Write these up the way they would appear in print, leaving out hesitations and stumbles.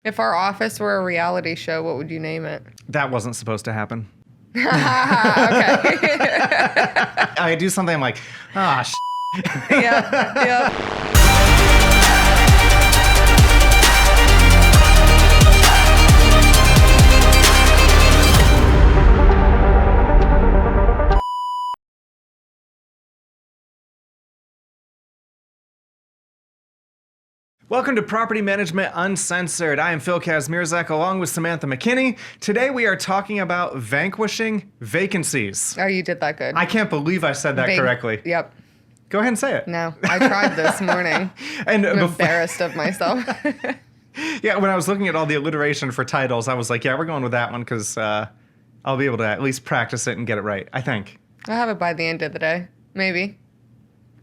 If our office were a reality show, what would you name it? That wasn't supposed to happen. Okay. I do something, I'm like, Yeah. Welcome to Property Management Uncensored. I am Phil Kazmierczak along with Samantha McKinney. Today we are talking about vanquishing vacancies. Oh, you did that good. I can't believe I said that correctly. Yep. Go ahead and say it. No, I tried this morning. And I'm embarrassed of myself. Yeah, when I was looking at all the alliteration for titles, I was like, yeah, we're going with that one because I'll be able to at least practice it and get it right, I think. I'll have it by the end of the day. Maybe.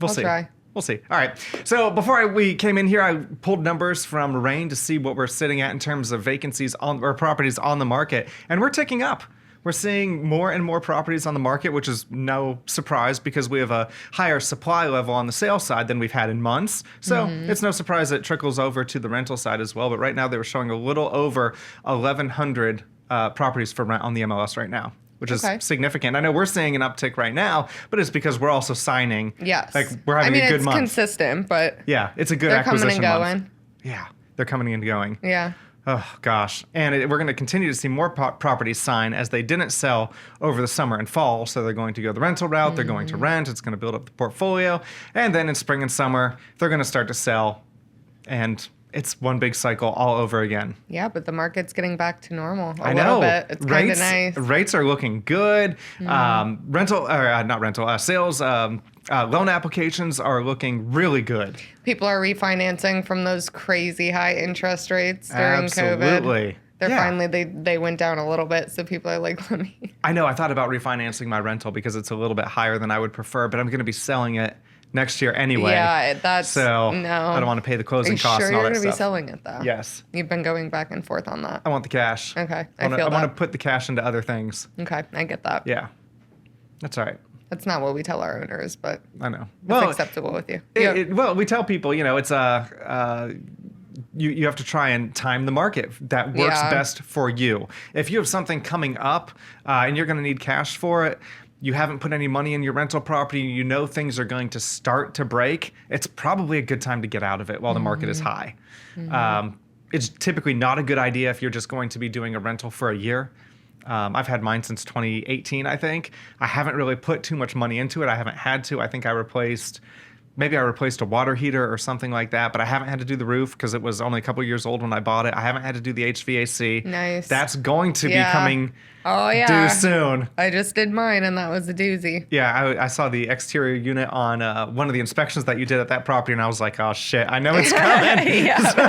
We'll see. Try. We'll see. All right. So before we came in here, I pulled numbers from Rain to see what we're sitting at in terms of vacancies on or properties on the market, and we're ticking up. We're seeing more and more properties on the market, which is no surprise because we have a higher supply level on the sales side than we've had in months. So it's no surprise that it trickles over to the rental side as well. But right now they were showing a little over 1,100 properties for rent on the MLS right now, which is significant. I know we're seeing an uptick right now, but it's because we're also signing. Yes. Like we're having a good month. It's consistent, but yeah, it's a good they're acquisition coming and month. going. Yeah, they're coming and going. Yeah. Oh, gosh. And we're going to continue to see more properties sign as they didn't sell over the summer and fall. So they're going to go the rental route. They're going to rent. It's going to build up the portfolio. And then in spring and summer, they're going to start to sell. And it's one big cycle all over again. Yeah, but the market's getting back to normal I know. Little bit. It's kind of nice. Rates are looking good. Sales, loan applications are looking really good. People are refinancing from those crazy high interest rates during COVID. Absolutely. They're finally, they went down a little bit, so people are like, let me. I know. I thought about refinancing my rental because it's a little bit higher than I would prefer, but I'm going to be selling it next year anyway. Yeah, that's so no. I don't want to pay the closing costs and all that stuff. You're going to be selling it though? Yes. You've been going back and forth on that. I want the cash. Okay, I want to put the cash into other things. Okay, I get that. Yeah, that's all right. That's not what we tell our owners, but I know. It's acceptable with you. Well, we tell people, it's you have to try and time the market that works best for you. If you have something coming up and you're going to need cash for it, you haven't put any money in your rental property, you know things are going to start to break, it's probably a good time to get out of it while the market is high. It's typically not a good idea if you're just going to be doing a rental for a year. I've had mine since 2018, I think. I haven't really put too much money into it. I haven't had to. I think I replaced a water heater or something like that, but I haven't had to do the roof because it was only a couple years old when I bought it. I haven't had to do the HVAC. Nice. That's going to be coming due soon. I just did mine, and that was a doozy. Yeah, I saw the exterior unit on one of the inspections that you did at that property, and I was like, oh shit, I know it's coming. So,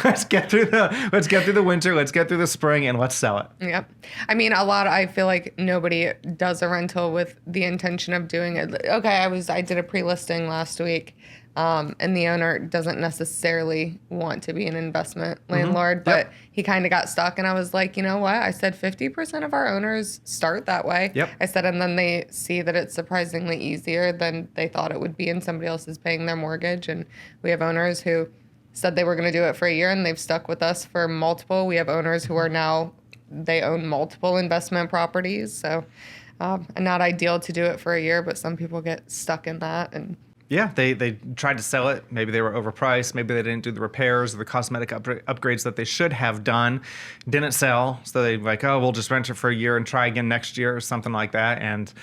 let's get through the winter, let's get through the spring, and let's sell it. Yep. I mean, I feel like nobody does a rental with the intention of doing it. Okay, I did a pre-listing last week. And the owner doesn't necessarily want to be an investment landlord, but he kind of got stuck. And I was like, you know what? I said 50% of our owners start that way. Yep. I said, and then they see that it's surprisingly easier than they thought it would be, and somebody else is paying their mortgage. And we have owners who said they were going to do it for a year, and they've stuck with us for multiple. We have owners who are now, they own multiple investment properties. So not ideal to do it for a year, but some people get stuck in that. And yeah, they tried to sell it. Maybe they were overpriced. Maybe they didn't do the repairs or the cosmetic upgrades that they should have done. Didn't sell. So they like, oh, we'll just rent it for a year and try again next year or something like that. And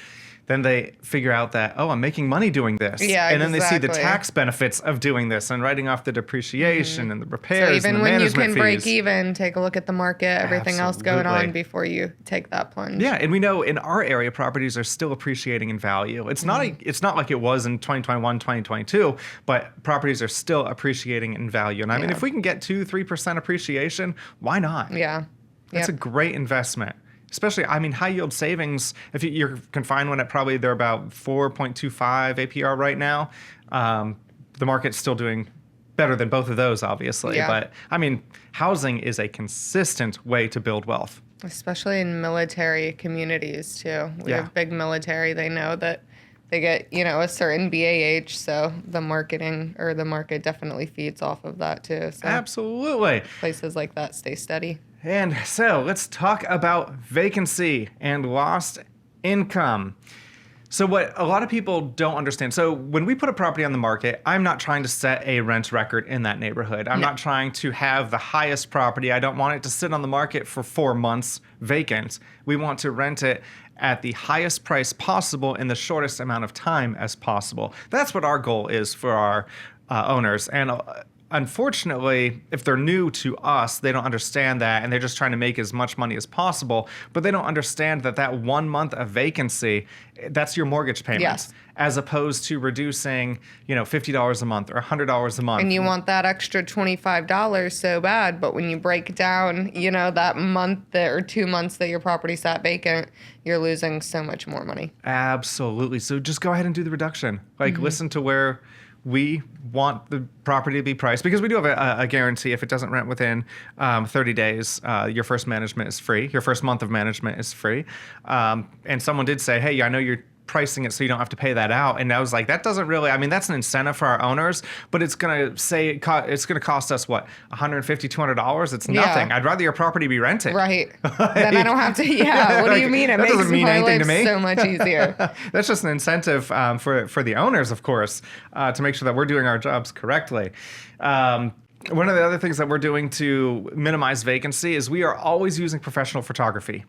then they figure out that, oh, I'm making money doing this. Yeah, and then they see the tax benefits of doing this and writing off the depreciation and the repairs and the management fees. So even when you can break even, take a look at the market, everything else going on before you take that plunge. Yeah, and we know in our area, properties are still appreciating in value. It's not like it was in 2021, 2022, but properties are still appreciating in value. And I mean, if we can get 2-3% appreciation, why not? Yeah. That's a great investment. Especially, I mean, high yield savings, if you can find one at probably they're about 4.25 APR right now. The market's still doing better than both of those, obviously. Yeah. But I mean, housing is a consistent way to build wealth. Especially in military communities too. We have big military. They know that they get, a certain BAH. So the marketing or the market definitely feeds off of that too. So absolutely. Places like that stay steady. And so let's talk about vacancy and lost income. So what a lot of people don't understand. So when we put a property on the market, I'm not trying to set a rent record in that neighborhood. I'm not trying to have the highest property. I don't want it to sit on the market for 4 months vacant. We want to rent it at the highest price possible in the shortest amount of time as possible. That's what our goal is for our owners. And unfortunately, if they're new to us, they don't understand that, and they're just trying to make as much money as possible, but they don't understand that 1 month of vacancy, that's your mortgage payment. Yes. As opposed to reducing, $50 a month or $100 a month. And you want that extra $25 so bad, but when you break down, that month or 2 months that your property sat vacant, you're losing so much more money. Absolutely. So just go ahead and do the reduction. Listen to where we want the property to be priced, because we do have a guarantee. If it doesn't rent within 30 days, your first management is free. Your first month of management is free. And someone did say, hey, I know you're pricing it so you don't have to pay that out. And I was like, that doesn't really, that's an incentive for our owners, but it's going to cost us what, $150, $200? It's nothing. I'd rather your property be rented. Right. Then I don't have to, what do you mean? It makes my life so much easier. That's just an incentive for the owners, of course, to make sure that we're doing our jobs correctly. One of the other things that we're doing to minimize vacancy is we are always using professional photography.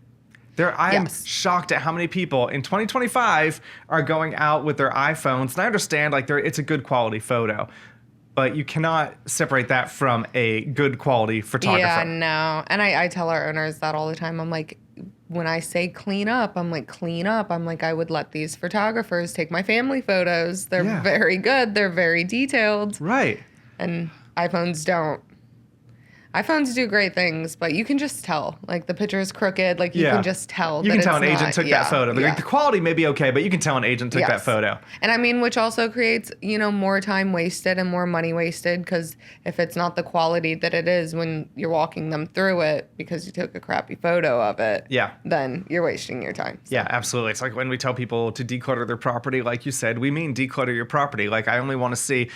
I'm shocked at how many people in 2025 are going out with their iPhones. And I understand, it's a good quality photo, but you cannot separate that from a good quality photographer. Yeah, no. And I tell our owners that all the time. I'm like, when I say clean up, I'm like, I would let these photographers take my family photos. They're very good. They're very detailed. Right. And iPhones don't. iPhones do great things, but you can just tell. The picture is crooked. You can just tell. You can tell an agent took that photo. The quality may be okay, but you can tell an agent took that photo. And which also creates, more time wasted and more money wasted, because if it's not the quality that it is when you're walking them through it because you took a crappy photo of it, then you're wasting your time. So. Yeah, absolutely. It's like when we tell people to declutter their property, like you said, we mean declutter your property. I only want to see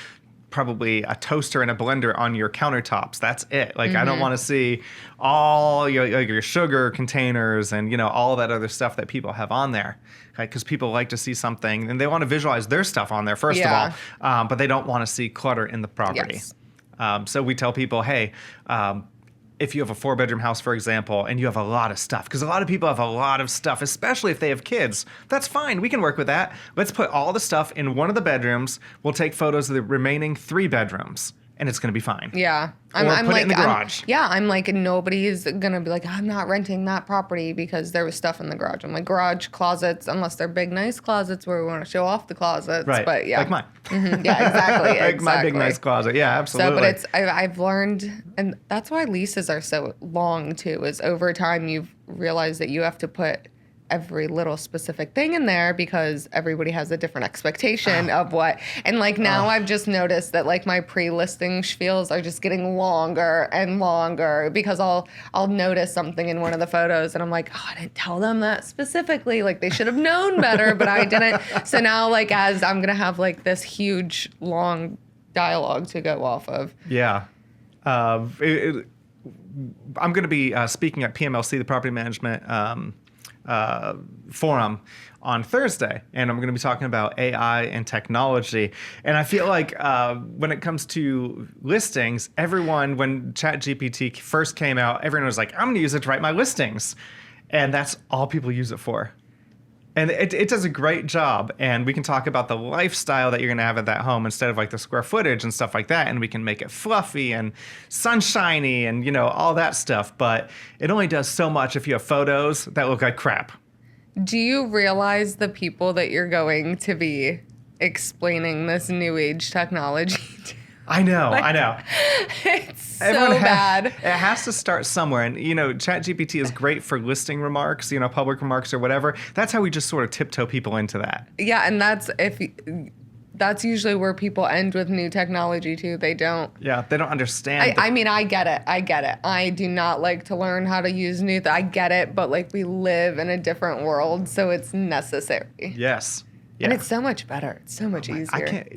probably a toaster and a blender on your countertops. That's it. I don't want to see all your sugar containers and, all that other stuff that people have on there. Because people like to see something and they want to visualize their stuff on there, first of all, but they don't want to see clutter in the property. Yes. So we tell people, hey, if you have a 4-bedroom house, for example, and you have a lot of stuff, because a lot of people have a lot of stuff, especially if they have kids, that's fine. We can work with that. Let's put all the stuff in one of the bedrooms. We'll take photos of the remaining 3 bedrooms, and it's going to be fine. Yeah. I'm put it in the garage. I'm like, nobody's going to be like, I'm not renting that property because there was stuff in the garage. I'm like, garage closets, unless they're big, nice closets where we want to show off the closets. Right. But yeah. Like mine. Mm-hmm. Yeah, exactly. Like my big, nice closet. Yeah, absolutely. So, but I've learned, and that's why leases are so long too, is over time you've realized that you have to put every little specific thing in there because everybody has a different expectation of what. And now I've just noticed that my pre-listing spiels are just getting longer and longer because I'll notice something in one of the photos and I'm like, I didn't tell them that specifically. They should have known better, but I didn't. So now as I'm going to have this huge long dialogue to go off of. Yeah. I'm going to be speaking at PMLC, the property management forum on Thursday, and I'm going to be talking about AI and technology. And I feel like when it comes to listings, everyone, when ChatGPT first came out, everyone was like, I'm going to use it to write my listings. And that's all people use it for. And it does a great job. And we can talk about the lifestyle that you're going to have at that home instead of the square footage and stuff like that. And we can make it fluffy and sunshiny and, all that stuff. But it only does so much if you have photos that look like crap. Do you realize the people that you're going to be explaining this new age technology to? I know. It's so bad. It has to start somewhere. And, ChatGPT is great for listing remarks, public remarks or whatever. That's how we just sort of tiptoe people into that. Yeah, and that's usually where people end with new technology, too. They don't. Yeah, they don't understand. I get it. I do not like to learn how to use I get it, but, we live in a different world, so it's necessary. Yes. And it's so much better. It's so much easier. I can't.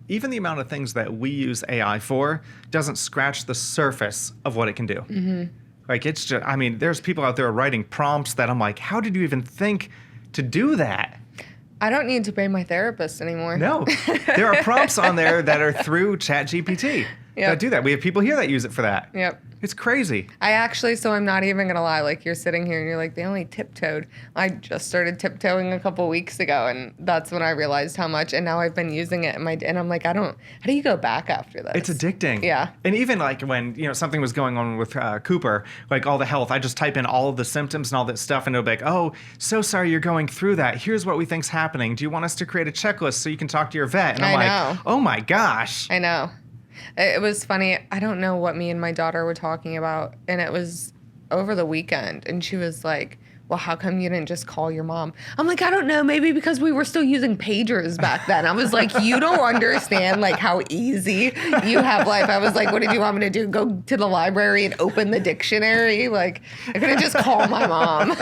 Even the amount of things that we use AI for doesn't scratch the surface of what it can do. Mm-hmm. Like, it's just, I mean, there's people out there writing prompts that I'm like, how did you even think to do that? I don't need to pay my therapist anymore. No. There are prompts on there that are through ChatGPT that do that. We have people here that use it for that. Yep. It's crazy. So I'm not even going to lie. Like, you're sitting here and you're like, they only tiptoed. I just started tiptoeing a couple weeks ago, and that's when I realized how much. And now I've been using it, and I'm like, how do you go back after this? It's addicting. Yeah. And even like when, something was going on with Cooper, like all the health, I just type in all of the symptoms and all that stuff, and it'll be like, oh, so sorry you're going through that. Here's what we think's happening. Do you want us to create a checklist so you can talk to your vet? And I'm like, oh my gosh. I know. It was funny. I don't know what me and my daughter were talking about, and it was over the weekend, and she was like, well, how come you didn't just call your mom? I'm like, I don't know, maybe because we were still using pagers back then. I was like, you don't understand like how easy you have life. I was like, what did you want me to do? Go to the library and open the dictionary? Like, I couldn't just call my mom.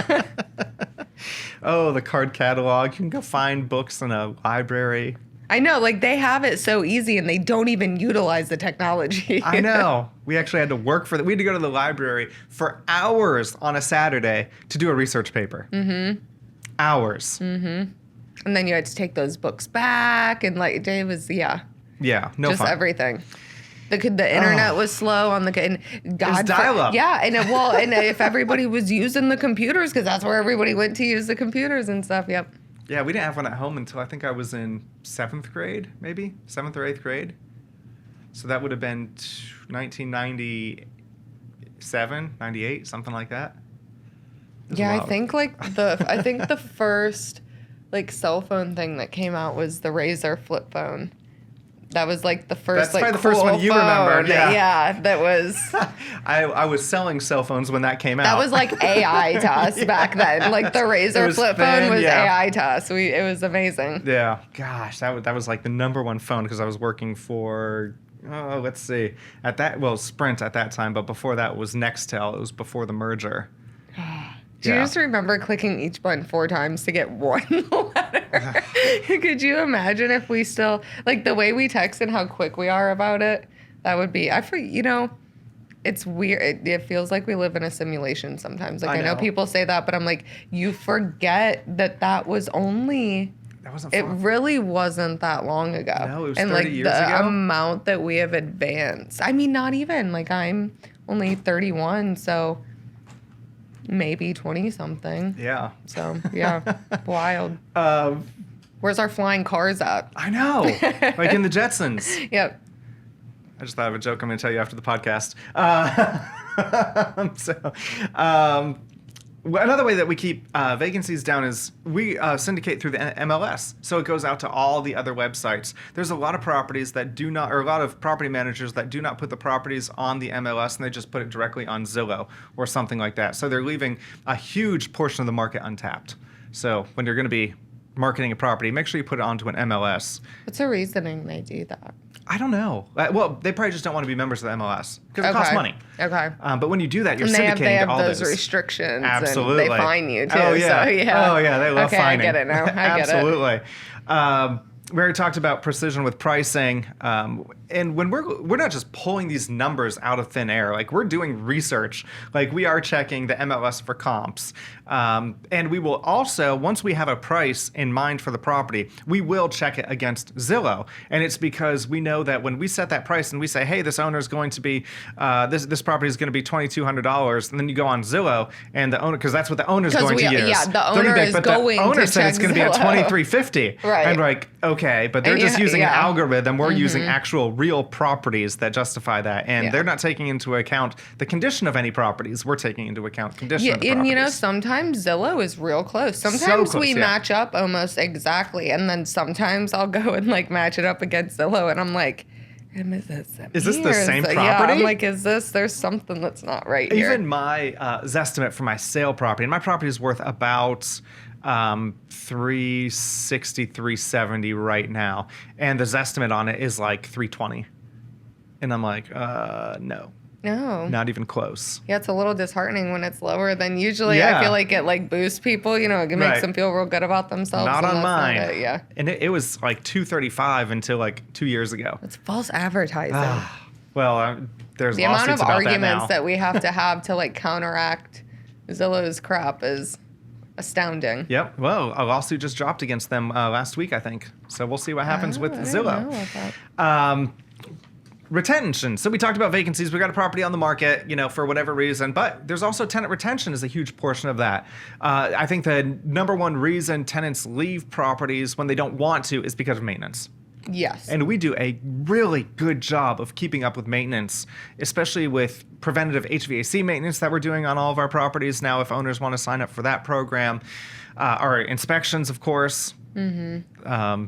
Oh, the card catalog. You can go find books in a library. I know, like, they have it so easy, and they don't even utilize the technology. I know. We actually had to work for that. We had to go to the library for hours on a Saturday to do a research paper. Mm-hmm. Hours. Mm-hmm. And then you had to take those books back, and, like, it was, Yeah, no just fun. Everything. The internet was slow on the... And God, it was dial-up. Yeah, and if everybody was using the computers, because that's where everybody went to use the computers and stuff, yep. Yeah, we didn't have one at home until I think I was in 7th grade, maybe? 7th or 8th grade. So that would have been 1997, 98, something like that. Yeah, I think the first like cell phone thing that came out was the Razr flip phone. That was like the first. That's like probably the first one you remembered. Yeah, that was. I was selling cell phones when that came out. That was like AI to us back then. Like the Razr flip phone was AI to us. It was amazing. Yeah, gosh, that was like the number one phone because I was working for. Oh, let's see. Sprint at that time, but before that was Nextel. It was before the merger. Do you just remember clicking each button 4 times to get one letter? Could you imagine if we still, like the way we text and how quick we are about it? That would be, it's weird. It feels like we live in a simulation sometimes. Like I know people say that, but I'm like, you forget that was only... That wasn't fun. It really wasn't that long ago. No, it was 30 years ago. And the amount that we have advanced. I mean, not even. Like I'm only 31, so... maybe 20-something. Yeah. So, yeah, wild. Where's our flying cars at? I know. Like in the Jetsons. Yep. I just thought of a joke I'm going to tell you after the podcast. Another way that we keep vacancies down is we syndicate through the MLS. So it goes out to all the other websites. There's a lot of properties that do not, or a lot of property managers that do not put the properties on the MLS and they just put it directly on Zillow or something like that. So they're leaving a huge portion of the market untapped. So when you're going to be marketing a property, make sure you put it onto an MLS. What's the reasoning they do that? I don't know. Well, they probably just don't want to be members of the MLS because it costs money. Okay. But when you do that, you're syndicating to all those. They have those restrictions. Absolutely. And they fine you too. Oh yeah. So, yeah. Oh yeah. They love fining. I get it now. I get it. Absolutely. We already talked about precision with pricing, and when we're not just pulling these numbers out of thin air, like we're doing research, like we are checking the MLS for comps, and we will also, once we have a price in mind for the property, we will check it against Zillow, and it's because we know that when we set that price and we say, hey, this owner is going to be, this property is going to be $2,200, and then you go on Zillow, and the owner, because that's what the owner is going to use. Yeah, the owner is going to check Zillow. The owner said it's going to be at $2,350, right? And like, okay, but they're just using an algorithm. We're using actual real properties that justify that, and they're not taking into account the condition of any properties. We're taking into account condition of the properties. And sometimes Zillow is real close. Sometimes we match up almost exactly, and then sometimes I'll go and like match it up against Zillow, and I'm like, is this the same property? Yeah, I'm like, there's something that's not right here. Even my Zestimate for my sale property, and my property is worth about 360, 370 right now, and the Zestimate on it is like 320, and I'm like, no. No. Not even close. Yeah, it's a little disheartening when it's lower than usually. Yeah. I feel like it like boosts people, it makes them feel real good about themselves. Not on mine. Not it. Yeah. And it was like 235 until like 2 years ago. It's false advertising. Well, there's the amount of about arguments that we have to like counteract Zillow's crap is astounding. Yep. Well, a lawsuit just dropped against them last week, I think. So we'll see what happens with Zillow. Retention. So we talked about vacancies. We got a property on the market, for whatever reason, but there's also tenant retention is a huge portion of that. I think the number one reason tenants leave properties when they don't want to is because of maintenance. Yes. And we do a really good job of keeping up with maintenance, especially with preventative HVAC maintenance that we're doing on all of our properties now if owners want to sign up for that program. Our inspections, of course. Mm-hmm.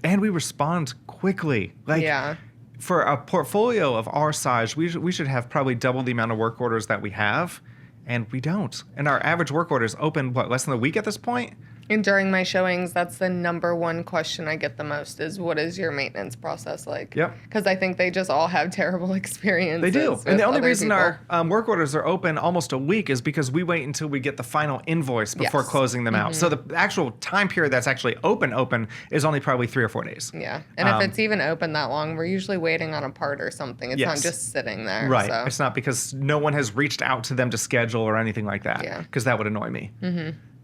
And we respond quickly. For a portfolio of our size, we should have probably double the amount of work orders that we have, and we don't. And our average work orders open, less than a week at this point? And during my showings, that's the number one question I get the most is, what is your maintenance process like? Yep. Because I think they just all have terrible experiences. They do. And the only reason our work orders are open almost a week is because we wait until we get the final invoice before closing them out. So the actual time period that's actually open is only probably 3 or 4 days. Yeah. And if it's even open that long, we're usually waiting on a part or something. It's not just sitting there. Right. So. It's not because no one has reached out to them to schedule or anything like that. Yeah. Because that would annoy me.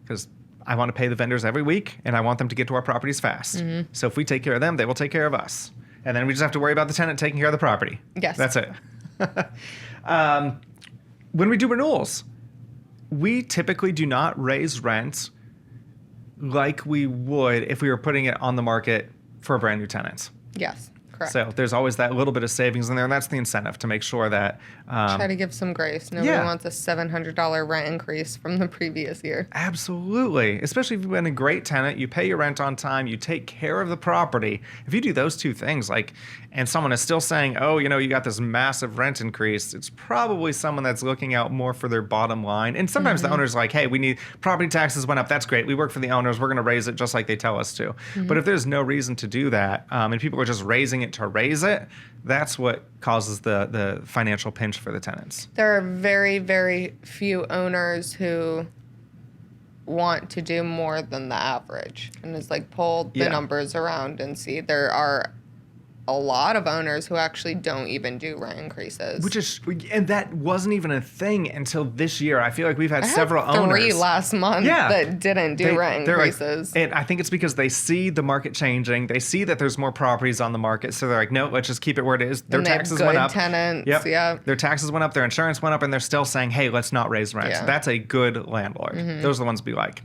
Because I want to pay the vendors every week, and I want them to get to our properties fast. So if we take care of them, they will take care of us. And then we just have to worry about the tenant taking care of the property. Yes. That's it. When we do renewals, we typically do not raise rent like we would if we were putting it on the market for a brand new tenant. Yes. Correct. So there's always that little bit of savings in there, and that's the incentive to make sure that... try to give some grace. Nobody wants a $700 rent increase from the previous year. Absolutely. Especially if you've been a great tenant, you pay your rent on time, you take care of the property. If you do those two things, and someone is still saying, oh, you got this massive rent increase, it's probably someone that's looking out more for their bottom line. And sometimes the owner's like, hey, we need... Property taxes went up. That's great. We work for the owners. We're going to raise it just like they tell us to. But if there's no reason to do that, and people are just raising it to raise it, that's what causes the financial pinch for the tenants. There are very, very few owners who want to do more than the average. And it's pull the numbers around and see. There are a lot of owners who actually don't even do rent increases. And that wasn't even a thing until this year. I feel like we've had several owners. 3 last month that didn't do rent increases. And I think it's because they see the market changing. They see that there's more properties on the market. So they're like, no, let's just keep it where it is. Their taxes went up. Tenants, yeah. Their taxes went up. Their insurance went up. And they're still saying, hey, let's not raise rent. Yeah. That's a good landlord. Those are the ones we like.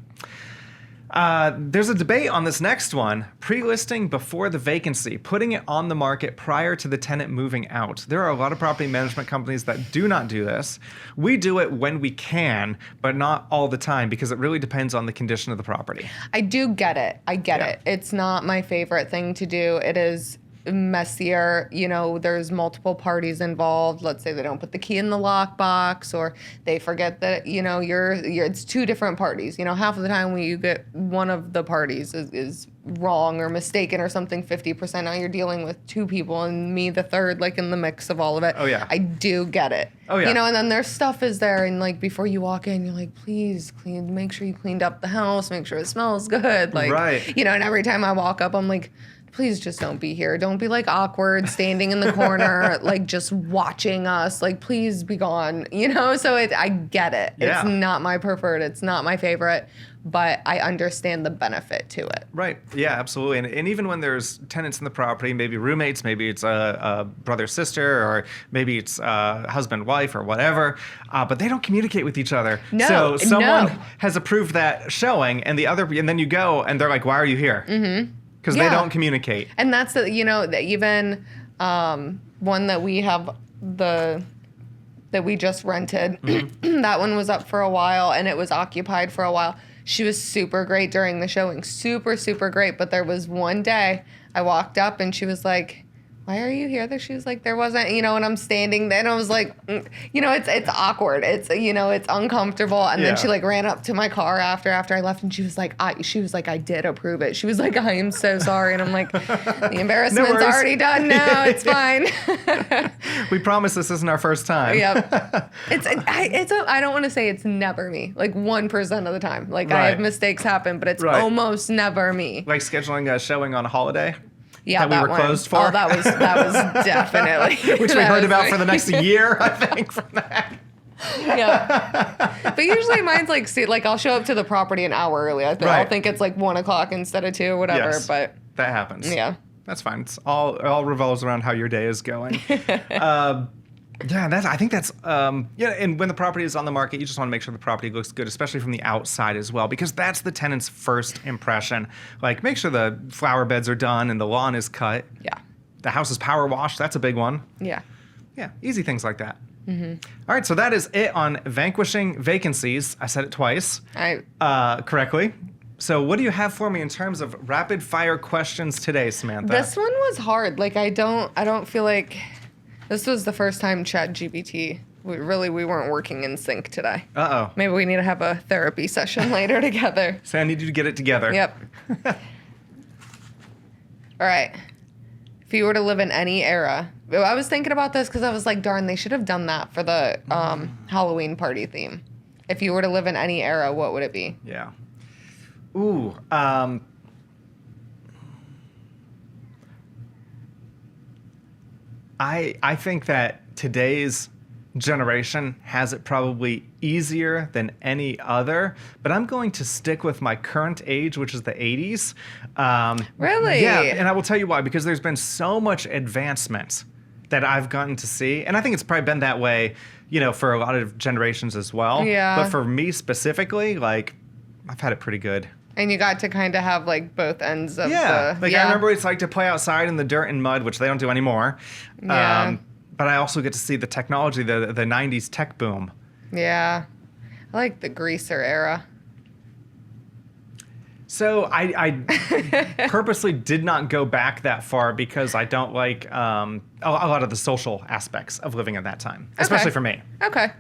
There's a debate on this next one. Pre-listing before the vacancy, putting it on the market prior to the tenant moving out. There are a lot of property management companies that do not do this. We do it when we can, but not all the time because it really depends on the condition of the property. I do get it. I get it. It's not my favorite thing to do. It is messier. There's multiple parties involved. Let's say they don't put the key in the lockbox, or they forget that you're it's 2 different parties. Half of the time when you get one of the parties is wrong or mistaken or something 50%. Now you're dealing with 2 people and me the third, in the mix of all of it. Oh yeah. I do get it. Oh yeah. And then their stuff is there, and before you walk in, you're like, please make sure you cleaned up the house, make sure it smells good. Right. And every time I walk up, I'm like, please just don't be here. Don't be awkward, standing in the corner, just watching us. Please be gone. So I get it. Yeah. It's not my preferred. It's not my favorite, but I understand the benefit to it. Right. Yeah, absolutely. And even when there's tenants in the property, maybe roommates, maybe it's a brother, sister, or maybe it's husband, wife, or whatever, but they don't communicate with each other. So someone has approved that showing, and and then you go, and they're like, why are you here? Mm-hmm. Because they don't communicate. And that's, even one that we have, that we just rented, that one was up for a while, and it was occupied for a while. She was super great during the showing. Super, super great. But there was one day I walked up, and she was like, why are you here? She was like, there wasn't, you know, and I'm standing there and I was like, you know, it's awkward. It's, you know, it's uncomfortable. And then she like ran up to my car after I left and she was like, I did approve it. She was like, I am so sorry. And I'm like, the embarrassment's already done now. It's fine. We promise this isn't our first time. Yep. I don't want to say it's never me. Like 1% of the time. Like I have mistakes happen, but it's almost never me. Like scheduling a showing on a holiday. Yeah, that we were closed for. Oh, that was definitely. Which we heard about for the next year, I think, from that. Yeah. But usually mine's like I'll show up to the property an hour early. I'll think it's like 1 o'clock instead of 2 or whatever. Yes, but that happens. Yeah. That's fine. It's all revolves around how your day is going. I think that's and when the property is on the market, you just want to make sure the property looks good, especially from the outside as well, because that's the tenant's first impression. Like, make sure the flower beds are done and the lawn is cut. Yeah. The house is power washed. That's a big one. Yeah. Yeah, easy things like that. Mm-hmm. All right, so that is it on Vanquishing Vacancies. I said it twice correctly. So what do you have for me in terms of rapid fire questions today, Samantha? This one was hard. Like, I don't feel like... This was the first time ChatGPT. We weren't working in sync today. Uh-oh. Maybe we need to have a therapy session later together. So I need you to get it together. Yep. All right. If you were to live in any era, I was thinking about this because I was like, darn, they should have done that for the Halloween party theme. If you were to live in any era, what would it be? Yeah. Ooh. I think that today's generation has it probably easier than any other, but I'm going to stick with my current age, which is the 80s. Really? Yeah, and I will tell you why, because there's been so much advancement that I've gotten to see, and I think it's probably been that way, you know, for a lot of generations as well. Yeah. But for me specifically, like, I've had it pretty good. And you got to kind of have like both ends of I remember what it's like to play outside in the dirt and mud, which they don't do anymore. Yeah. But I also get to see the technology, the 90s tech boom. Yeah. I like the greaser era. So I purposely did not go back that far because I don't like a lot of the social aspects of living at that time, especially for me. Okay.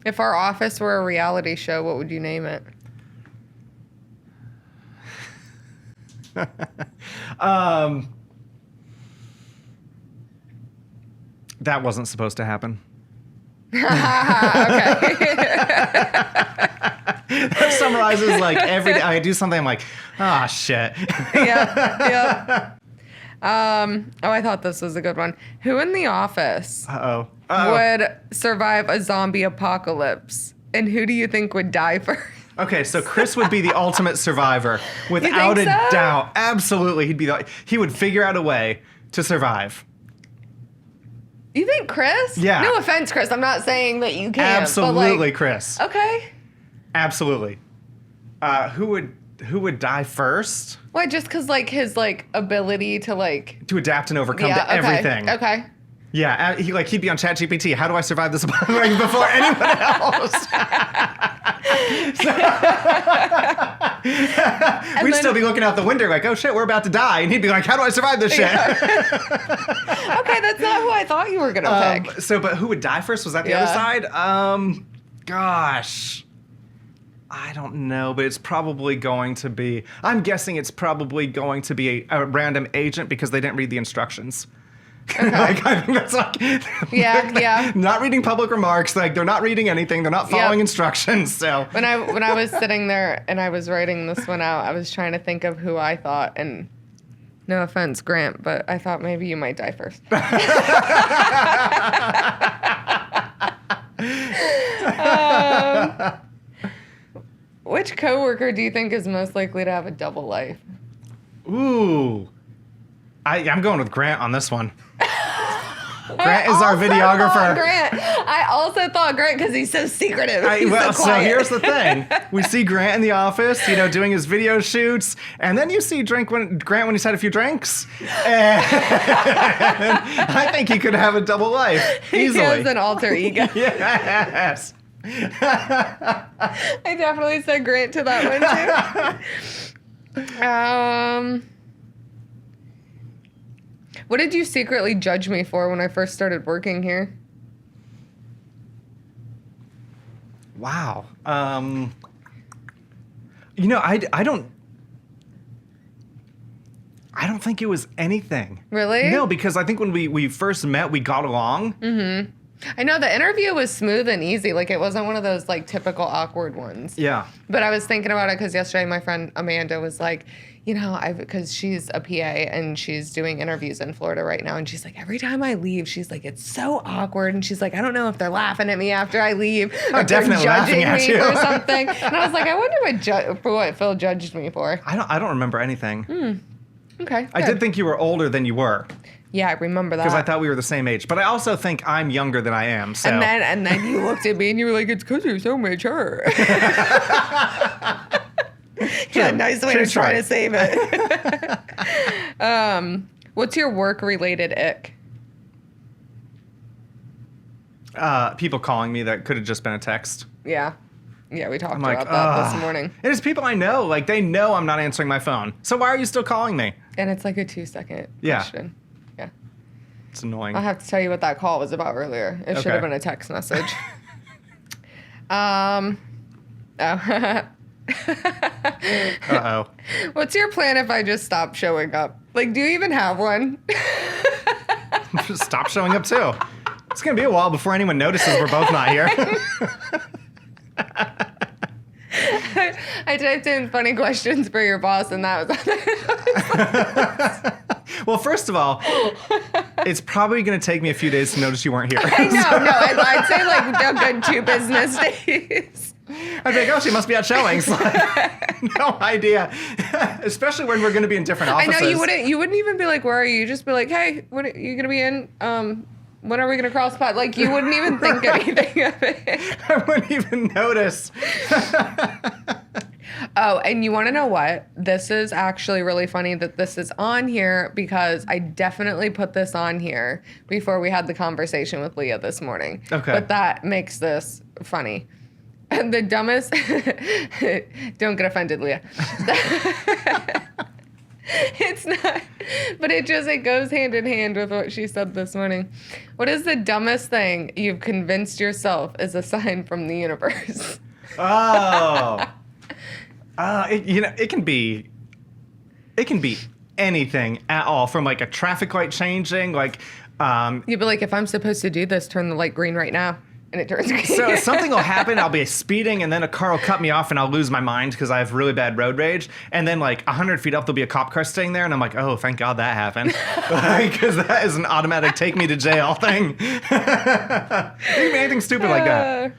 If our office were a reality show, what would you name it? That wasn't supposed to happen. Okay. That summarizes like every day I do something, I'm like, ah, shit. Yeah. I thought this was a good one. Who in the office would survive a zombie apocalypse? And who do you think would die first? Okay, so Chris would be the ultimate survivor, without a doubt. Absolutely, he would figure out a way to survive. You think Chris? Yeah. No offense, Chris. I'm not saying that you can't. Absolutely, Chris. Okay. Absolutely. Who would die first? Why? Just because like his like ability to like to adapt and overcome to everything. Okay. Yeah, he'd be on ChatGPT. How do I survive this before anyone else? We'd still be looking out the window like, oh shit, we're about to die, and he'd be like, how do I survive this shit? Okay, that's not who I thought you were gonna pick. But who would die first? Was that the other side? Gosh. I don't know, but it's probably going to be... I'm guessing it's probably going to be a random agent because they didn't read the instructions. Okay. Like, I think that's like... Yeah. Not reading public remarks. Like, they're not reading anything. They're not following instructions, so... When I was sitting there and I was writing this one out, I was trying to think of who I thought, and no offense, Grant, but I thought maybe you might die first. Which coworker do you think is most likely to have a double life? Ooh. I'm going with Grant on this one. Grant is our videographer. I also thought Grant because he's so secretive. So here's the thing. We see Grant in the office, doing his video shoots, and then you see Grant when he's had a few drinks. And I think he could have a double life easily. He has an alter ego. Yes. I definitely said Grant to that one too. What did you secretly judge me for when I first started working here? Wow. I don't think it was anything. Really? No, because I think when we first met, we got along. Mm-hmm. I know the interview was smooth and easy. Like, it wasn't one of those, like, typical awkward ones. Yeah. But I was thinking about it because yesterday my friend Amanda was like, because she's a PA and she's doing interviews in Florida right now. And she's like, every time I leave, she's like, it's so awkward. And she's like, I don't know if they're laughing at me after I leave. Or definitely they're laughing judging at me you. for something. And I was like, I wonder what Phil judged me for. I don't remember anything. Okay. I did think you were older than you were. Yeah, I remember that. Because I thought we were the same age. But I also think I'm younger than I am. So. And then you looked at me and you were like, it's because you're so mature. Yeah, nice way to try to save it. What's your work-related ick? People calling me that could have just been a text. Yeah. Yeah, we talked about that this morning. It is people I know. Like, they know I'm not answering my phone. So why are you still calling me? And it's like a 2-second question. Yeah. It's annoying. I'll have to tell you what that call was about earlier. It should have been a text message. Uh-oh. What's your plan if I just stop showing up? Like, do you even have one? Just stop showing up, too. It's going to be a while before anyone notices we're both not here. I typed in funny questions for your boss, and that was on it. Well, first of all, it's probably going to take me a few days to notice you weren't here. I know, no, I'd say like a good 2 business days. I'd be like, oh, she must be at showings. Like, no idea. Especially when we're going to be in different offices. I know, you wouldn't even be like, where are you? You'd just be like, hey, what are you going to be in? When are we going to cross paths? Like, you wouldn't even think anything of it. I wouldn't even notice. Oh, and you want to know what? This is actually really funny that this is on here because I definitely put this on here before we had the conversation with Leah this morning. Okay. But that makes this funny. And the dumbest... Don't get offended, Leah. It's not... But it goes hand in hand with what she said this morning. What is the dumbest thing you've convinced yourself is a sign from the universe? Oh... it can be anything at all, from like a traffic light changing, like You'd be like, if I'm supposed to do this, turn the light green right now, and it turns green. So something will happen, I'll be speeding, and then a car will cut me off, and I'll lose my mind because I have really bad road rage. And then like 100 feet up, there'll be a cop car staying there, and I'm like, oh, thank God that happened, because that is an automatic take me to jail thing. It can be anything stupid like that.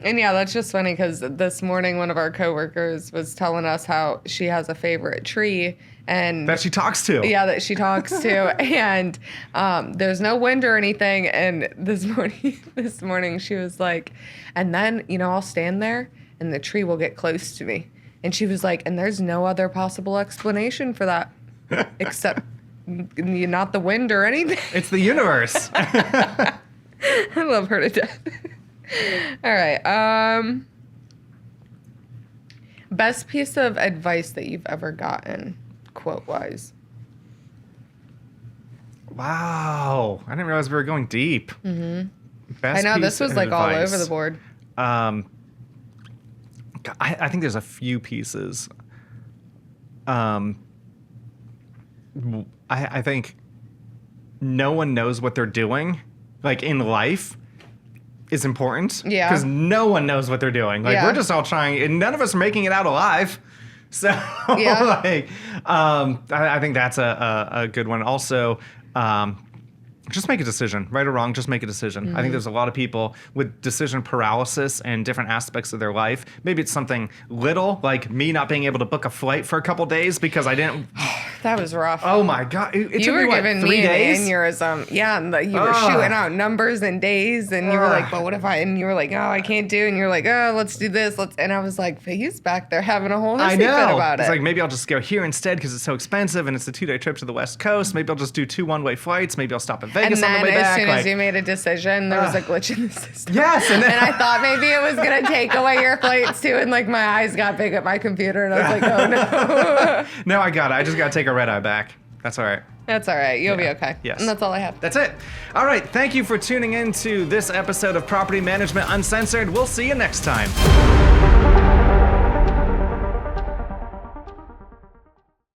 And yeah, that's just funny because this morning one of our coworkers was telling us how she has a favorite tree and that she talks to. Yeah, that she talks to, and there's no wind or anything. And this morning she was like, and then I'll stand there and the tree will get close to me. And she was like, and there's no other possible explanation for that except not the wind or anything. It's the universe. I love her to death. All right. Best piece of advice that you've ever gotten, quote-wise. Wow. I didn't realize we were going deep. Mm-hmm. Best I know, piece this was of like advice. all over the board. I think there's a few pieces. I think no one knows what they're doing, like in life, is important. Yeah. Because no one knows what they're doing. Like, we're just all trying, and none of us are making it out alive. So, yeah. I think that's a good one. Also, just make a decision, right or wrong, just make a decision. Mm-hmm. I think there's a lot of people with decision paralysis and different aspects of their life. Maybe it's something little, like me not being able to book a flight for a couple days because I didn't. That was rough. Oh my God. It you took were me, giving 3 me days? an aneurysm. Yeah, and you were shooting out numbers and days, and you were like, but what if and you were like, oh, I can't do, and you're like, oh, let's do this. And I was like, he's back there having a whole hissy fit about it. It's like, maybe I'll just go here instead because it's so expensive and it's a 2-day trip to the West Coast. Maybe I'll just do 2 one-way flights. Maybe I'll stop in Vegas on the way back. As soon as you made a decision, there was a glitch in the system. Yes. And I thought maybe it was going to take away your flights too. And like my eyes got big at my computer and I was like, oh no. No, I got it. I just got to take a red eye back. That's all right. That's all right. You'll be okay. Yes. And that's all I have. That's it. All right. Thank you for tuning in to this episode of Property Management Uncensored. We'll see you next time.